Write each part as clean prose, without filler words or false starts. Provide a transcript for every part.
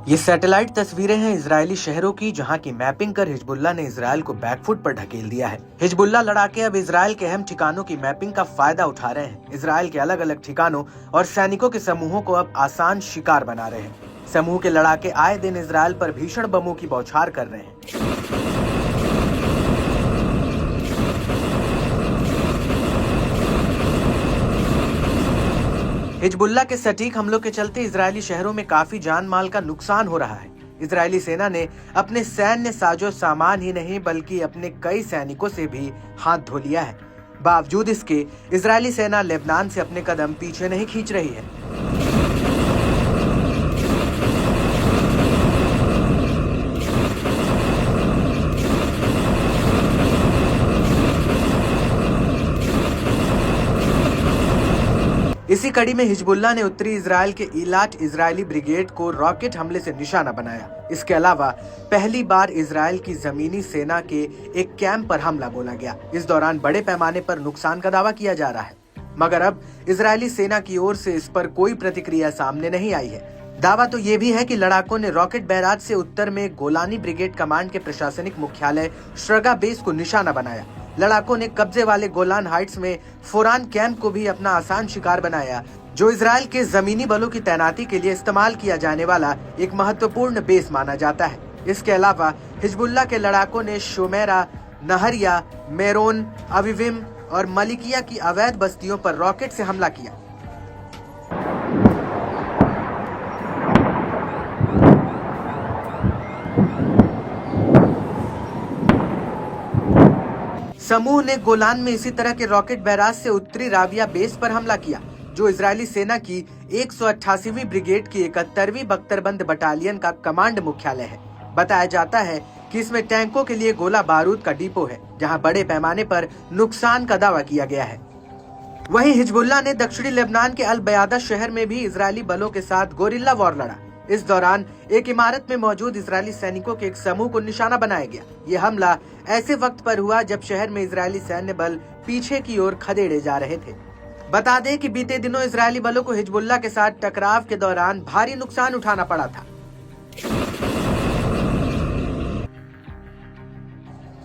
ये सैटेलाइट तस्वीरें हैं इजरायली शहरों की, जहां की मैपिंग कर हिजबुल्लाह ने इजरायल को बैकफुट पर ढकेल दिया है। हिजबुल्लाह लड़ाके अब इजरायल के अहम ठिकानों की मैपिंग का फायदा उठा रहे हैं। इजरायल के अलग अलग ठिकानों और सैनिकों के समूहों को अब आसान शिकार बना रहे हैं। समूह के लड़ाके आए दिन इजरायल पर भीषण बमों की बौछार कर रहे हैं। हिजबुल्लाह के सटीक हमलों के चलते इजरायली शहरों में काफी जान माल का नुकसान हो रहा है। इजरायली सेना ने अपने सैन्य साजो सामान ही नहीं बल्कि अपने कई सैनिकों से भी हाथ धो लिया है। बावजूद इसके इजरायली सेना लेबनान से अपने कदम पीछे नहीं खींच रही है। इसी कड़ी में हिजबुल्लाह ने उत्तरी इजरायल के इलाट इजरायली ब्रिगेड को रॉकेट हमले से निशाना बनाया। इसके अलावा पहली बार इजरायल की जमीनी सेना के एक कैंप पर हमला बोला गया। इस दौरान बड़े पैमाने पर नुकसान का दावा किया जा रहा है, मगर अब इजरायली सेना की ओर से इस पर कोई प्रतिक्रिया सामने नहीं आई है। दावा तो ये भी है कि लड़ाकों ने रॉकेट बैराज से उत्तर में गोलानी ब्रिगेड कमांड के प्रशासनिक मुख्यालय श्रगा बेस को निशाना बनाया। लड़ाकों ने कब्जे वाले गोलान हाइट्स में फोरान कैंप को भी अपना आसान शिकार बनाया, जो इजरायल के जमीनी बलों की तैनाती के लिए इस्तेमाल किया जाने वाला एक महत्वपूर्ण बेस माना जाता है। इसके अलावा हिजबुल्लाह के लड़ाकों ने शोमेरा, नहरिया, मेरोन, अविविम और मलिकिया की अवैध बस्तियों पर रॉकेट से हमला किया। समूह ने गोलान में इसी तरह के रॉकेट बैराज से उत्तरी राबिया बेस पर हमला किया, जो इजरायली सेना की 188वीं ब्रिगेड की 71वीं बख्तरबंद बटालियन का कमांड मुख्यालय है। बताया जाता है कि इसमें टैंकों के लिए गोला बारूद का डिपो है, जहां बड़े पैमाने पर नुकसान का दावा किया गया है। वहीं हिजबुल्लाह ने दक्षिणी लेबनान के अल बयादा शहर में भी इजरायली बलों के साथ गोरिल्ला वॉर लड़ा। इस दौरान एक इमारत में मौजूद इजरायली सैनिकों के एक समूह को निशाना बनाया गया। ये हमला ऐसे वक्त पर हुआ जब शहर में इजरायली सैन्य बल पीछे की ओर खदेड़े जा रहे थे। बता दें कि बीते दिनों इजरायली बलों को हिजबुल्लाह के साथ टकराव के दौरान भारी नुकसान उठाना पड़ा था।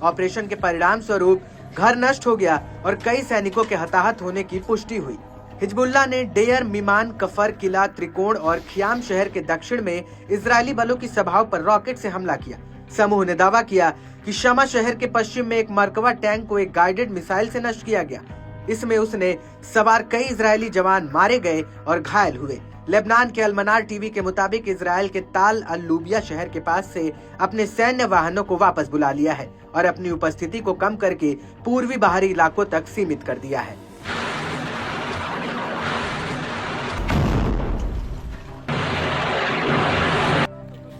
ऑपरेशन के परिणाम स्वरूप घर नष्ट हो गया और कई सैनिकों के हताहत होने की पुष्टि हुई। हिजबुल्लाह ने डेयर, मिमान, कफर, किला, त्रिकोण और खियाम शहर के दक्षिण में इजरायली बलों की सभाओं पर रॉकेट से हमला किया। समूह ने दावा किया कि शमा शहर के पश्चिम में एक मरकवा टैंक को एक गाइडेड मिसाइल से नष्ट किया गया। इसमें उसने सवार कई इजरायली जवान मारे गए और घायल हुए। लेबनान के अलमनार टीवी के मुताबिक इजरायल के ताल अल लूबिया शहर के पास से अपने सैन्य वाहनों को वापस बुला लिया है और अपनी उपस्थिति को कम करके पूर्वी बाहरी इलाकों तक सीमित कर दिया है।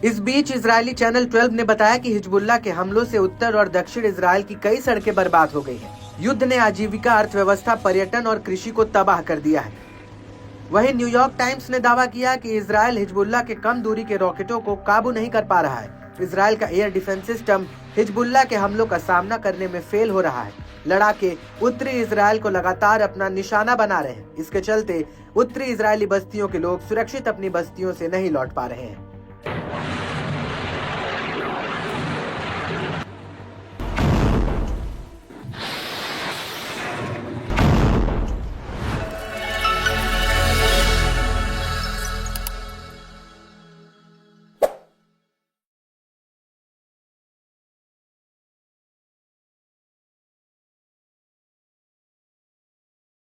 इस बीच इजरायली चैनल 12 ने बताया कि हिजबुल्लाह के हमलों से उत्तर और दक्षिण इजरायल की कई सड़कें बर्बाद हो गई हैं। युद्ध ने आजीविका, अर्थव्यवस्था, पर्यटन और कृषि को तबाह कर दिया है। वहीं न्यूयॉर्क टाइम्स ने दावा किया कि इजरायल हिजबुल्लाह के कम दूरी के रॉकेटों को काबू नहीं कर पा रहा है। इजरायल का एयर डिफेंस सिस्टम हिजबुल्लाह के हमलों का सामना करने में फेल हो रहा है। लड़ाके उत्तरी इजरायल को लगातार अपना निशाना बना रहे हैं। इसके चलते उत्तरी इजरायली बस्तियों के लोग सुरक्षित अपनी बस्तियों से नहीं लौट पा रहे हैं।